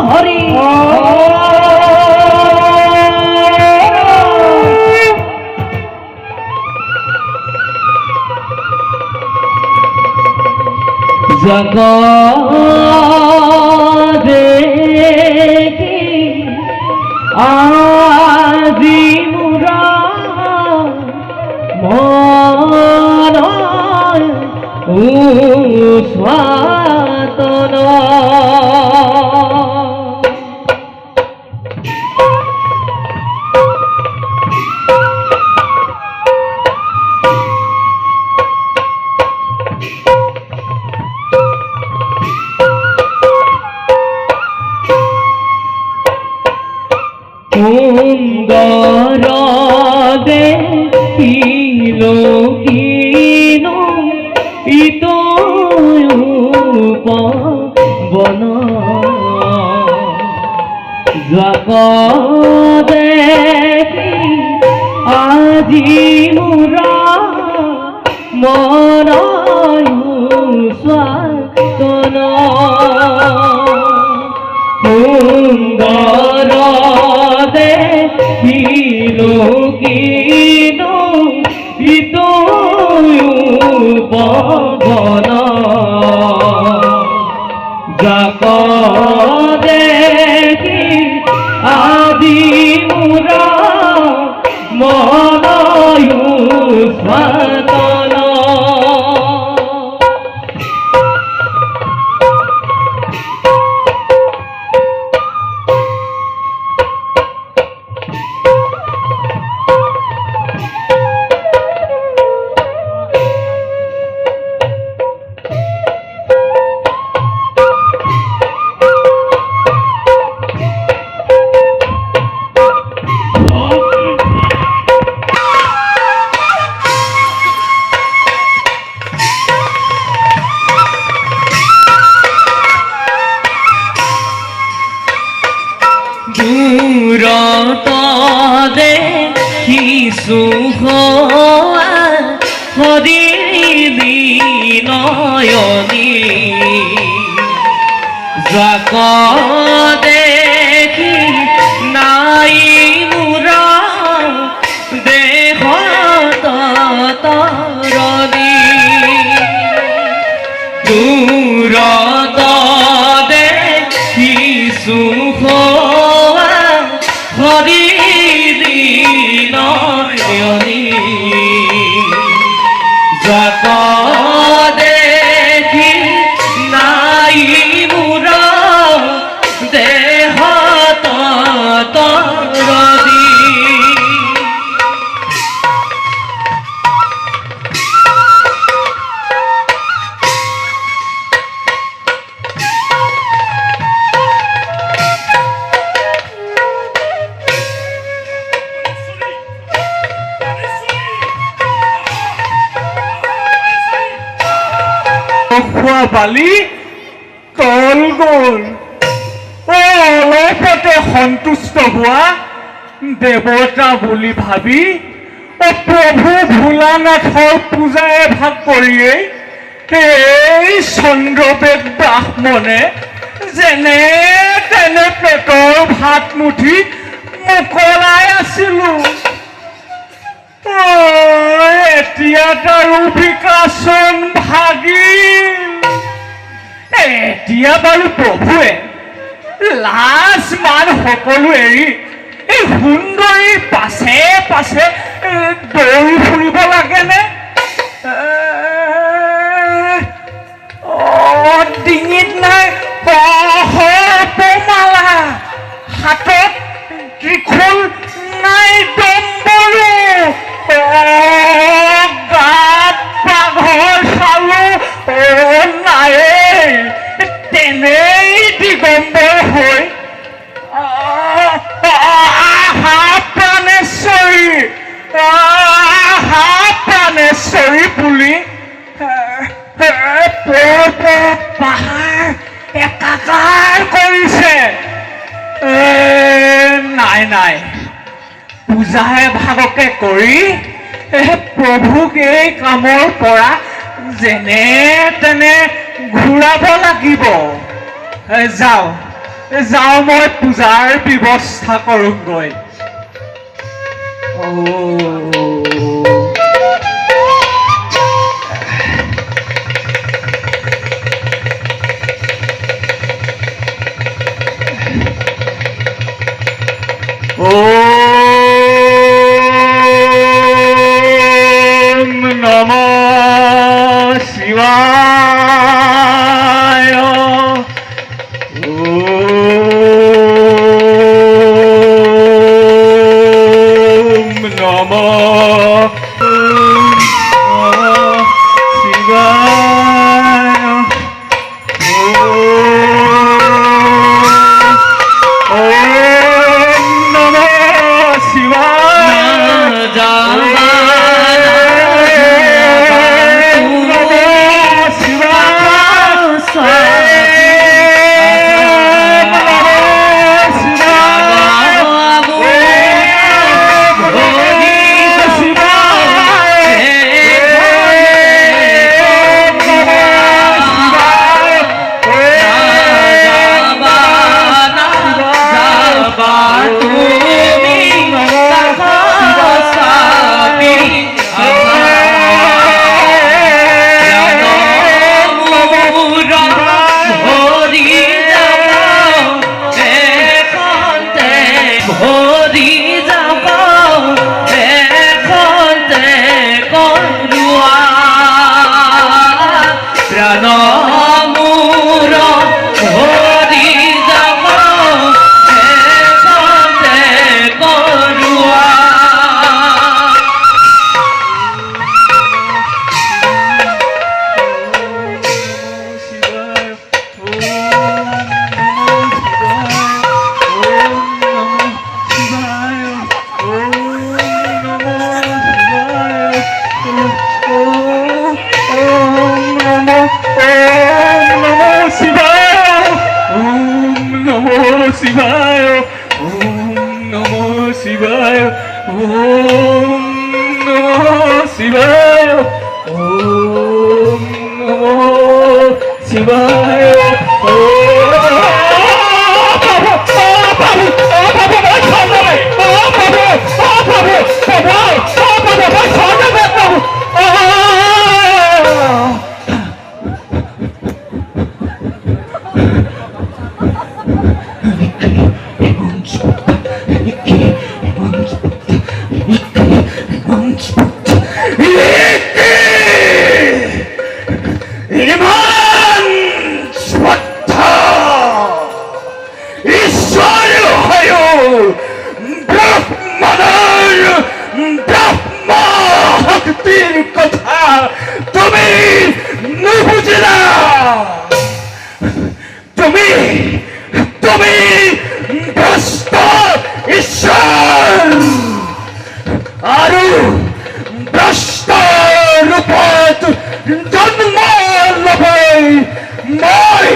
হরি জগতে আজি মুরা মন স্বাতন সুন্দর দেখিল কিনো ইতো পবন যাক দেখি আজি মোরা মন স্বাতন সুন্দর দেখিল কিনো ইতো পবন যাক দেখি আজি মোরা মন স্বাতন দূরত দেখিছো হৰি বিনয়নী যাক দেখি নাই মোৰা দেহত তৰণী দূৰত দেখিছো হৰি বিনয়নী যাক দেখি নাই মোৰা দেহত তৰণী বালি তল গল অলপতে সন্তুষ্ট হোৱা দেৱতা বুলি ভাবি প্ৰভু ভোলানাথৰ পূজা এভাগ কৰিয়েই এই চন্দ্ৰবেদ ব্ৰাহ্মণে যেনে তেনে পেটৰ ভাত মুঠি মোকলাই আছিলো এতিয়া তাৰো বিকাশন ভাগিল এতিয়া বাৰু প্ৰভুৱে লাজ মান সকলো এৰি এই সুন্দৰী পাছে পাছে দৌৰি ফুৰিব লাগেনে ডিঙিত নাই সৰ্পমালা হাতত ত্ৰিশূল নাই ডম্বৰু গাত বাঘৰ চালো নাই তেনেই দিগম্বৰ হৈ প্ৰাণেশ্বৰী বুলি পাহাৰ একাকাৰ কৰিছে নাই নাই পূজা এভাগকে কৰি প্ৰভুক এই কামৰ পৰা যেনে তেনে ঘূৰাব লাগিব। যাওঁ যাওঁ, মই পূজাৰ ব্যৱস্থা কৰোঁগৈ। ওম নমঃ শিৱায়। ওম নমঃ শিৱায়। শিবায়। ওম নমঃ শিবায়। ওম নমঃ শিবায়। ওম নমঃ শিবায়। কথা তুমি নুবুঝিলা। তুমি তুমি ভ্রষ্ট ঈশ্বর আৰু ভ্ৰষ্ট ৰূপত জন্ম ল'বলৈ মই